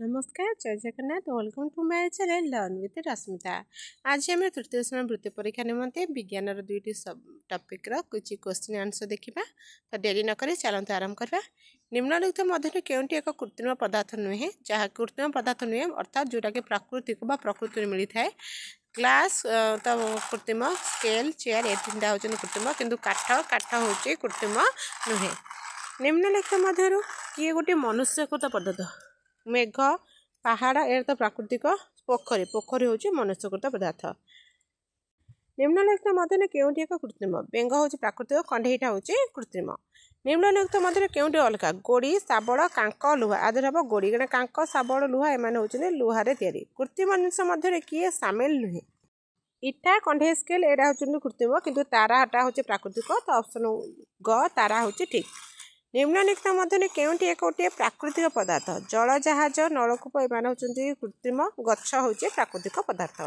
नमस्कार जय Jagannath welcome to my channel learn with Rashmita. आज आम तृतीय श्रेणी वृत्ति परीक्षा निमंते विज्ञान दुईटी सब टॉपिक कुछ क्वेश्चन आंसर देखा। तो डेरी नक चलते आरंभ करवा। निम्नलिखित मध्य केउंटी एक कृत्रिम पदार्थ नुहे जहाँ कृत्रिम पदार्थ नुहे अर्थात जोटा कि प्राकृतिक प्रकृति मिलता है। ग्लास तो कृत्रिम, स्केल, चेयर ये तीन हूँ कृत्रिम, किंतु काठ हूँ कृत्रिम नुहे। निम्नलिखित मध्य किए गोटे मनुष्यकृत पदार्थ मेघ, पहाड़ ए तो प्राकृतिक, पोखरी हूँ मनुष्यकृत पदार्थ। निम्नलिखित मध्य केउंटी एक कृत्रिम बेंग हूँ प्राकृतिक, कंढईटा हूँ कृत्रिम। निम्नलिखित मध्य केउंटी अलगा गोड़ी, शाबड़, कांक, लुहा आदि हम गोड़ी कहीं कांक, शाबड़, लुहा एम हूँ लुहारे तैयारी। कृत्रिम जिनिस मध्य किए सामिल नुहे इटा, कंढई, स्केल एटा हूँ कृत्रिम, किंतु ताराटा हूँ प्राकृतिक। तो ऑप्शन ग तारा हूँ ठीक। निम्नलिखित मध्य केउंटी एक गोटे प्राकृतिक पदार्थ जल जहाज, नलकूप एम हूँ कृत्रिम, गछ हूँ प्राकृतिक पदार्थ।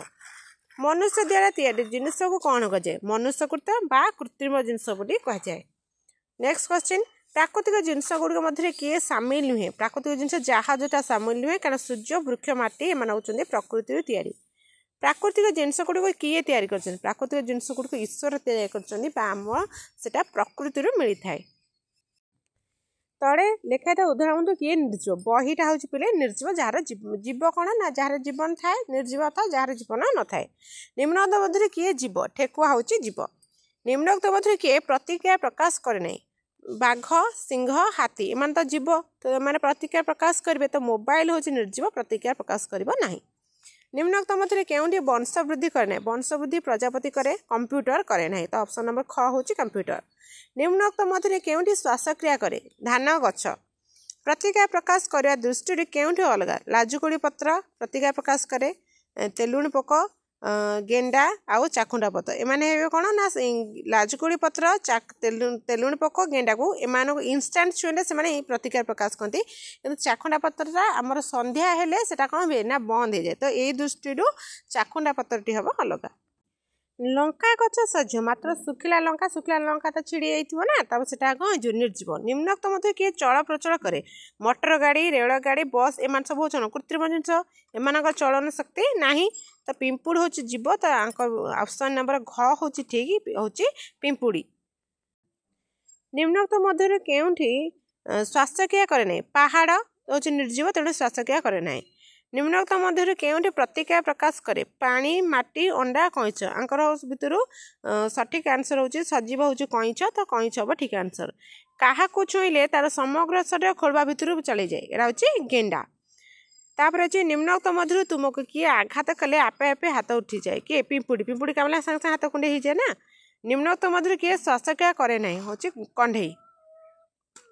मनुष्य द्वारा तैयारी जिनिस को कौन कहुए मनुष्यकृत बा कृत्रिम जिनस कहुए। नेक्स्ट क्वेश्चन प्राकृतिक जिनस गुड़िक मध्य किए सामिल नुहे प्राकृतिक जिनस जहाजटा सामिल नुहे कारण सूर्य, वृक्ष, माटी एम हूँ प्रकृति तैयारी। प्राकृतिक जिनस गुड़िक किए तैयारी कर प्राकृतिक जिनस गुड़िक ईश्वर तैयारी करटा प्रकृति मिलता है। तले लेखा था उदाहरण किए निर्जीव बहीटा हूँ पिले निर्जीव जार जीव कौन ना जार जीवन थाए, निर्जीव था जार जीवन न थाए। निम्नलिखित मध्य किए जीव ठेकुआ हूँ जीव। निम्नलिखित मध्य किए प्रतिक्रिया प्रकाश करे नहीं बाघ, सिंह, हाथी एम तो जीव तो मैंने प्रतिक्रिया प्रकाश करेंगे। तो मोबाइल हूँ निर्जीव प्रतिक्रिया प्रकाश कर ना। निम्नलिखित मध्य केउंटी वंश वृद्धि करे ना वंश वृद्धि प्रजापति करे, कंप्यूटर करे ना। तो ऑप्शन नंबर ख हूँ कंप्यूटर। निम्नलिखित मध्य केउंटी श्वासक्रिया करे धान, गछ। प्रतिक्रिया प्रकाश करने दृष्टि केउंटी अलग लाजुकोड़ी पत्र प्रतिक्रिया प्रकाश करे, तेलुणी पोक, गेंडा आउ चाखुंडा पत्र एमाने कौन ना लाजुकोड़ी पत्र, तेलुणी पोक, गेंडा को एम इनस्टांट छुएले से प्रतिक्रिया प्रकाश करती, किंतु चाखुंडा पत्रटा आमर संध्या हेले सेटा कौन हुए ना बंद हो जाए। तो यही दृष्टि चाखुंडा पत्रटी हम अलग। लंका गच सज्ज मात्र शुखिला लंका तो छिड़ी जाइथिबो ना तब सेटा कौन जो निर्जीव। निम्नलिखित मध्य किए चल प्रचल करे मोटर गाड़ी, रेल गाड़ी, बस एम सब हूँ कृत्रिम जिनस एम चलन शक्ति नहीं। तो पिंपुड़ हूँ जीव। तो ऑप्शन नंबर घ हूँ ठीक हूँ पिंपुड़ी। निम्नलिखित मध्य केउंठी श्वासक्रिया करे ना पहाड़ हूँ निर्जीव तेणु श्वासक्रिया करे ना। निम्नलिखित मध्य केउंठी प्रतिक्रिया प्रकाश करे पानी, माटी, अंडा, कईच आंकर भितर सठिक आंसर हूँ सजीव हूँ कईच। तो कईच हम ठीक आंसर। क्या छुईले तार समग्र शरीर खोलवा भितर चली जाए यहाँ हूँ गेंडा। तापर अच्छे निम्नलिखित मध्य तुमको किए आघात कले आपे आपे हाथ उठी जाए किए पिंपुड़ी कामला सागे सागे हाथ कुंडे हो जाए ना। निम्नलिखित मध्य किए श्वासक्रिया करे ना हूँ कंढई।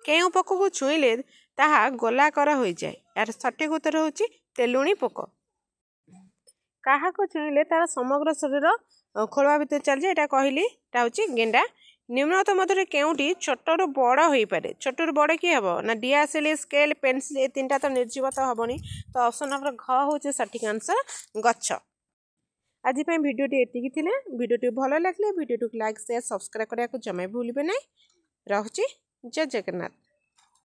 केउ पोक को छुईले ताहा गोलाकार हो जाए यार सठिक उत्तर हूँ तेलुणी पोक। क्या छुईले तार समग्र शरीर खोलवा भितर चल जाए कहली हूँ गेंडा। निम्नलिखित मध्य केउंटी छोटू बड़ हो पारे छोटू बड़ किए हम ना डीएसएल, स्केल, पेंसिल ये तीन तो निर्जीव तो हेनी। तो ऑप्शन नंबर घ हूँ सठिक आंसर गच्छ। आज भिडियोटी एतिकी थिले। भिडियोटी भल लगे भिडियोटी लाइक, शेयर, सब्सक्राइब करने को जमा भूलिए ना। रहुची जय जगन्नाथ।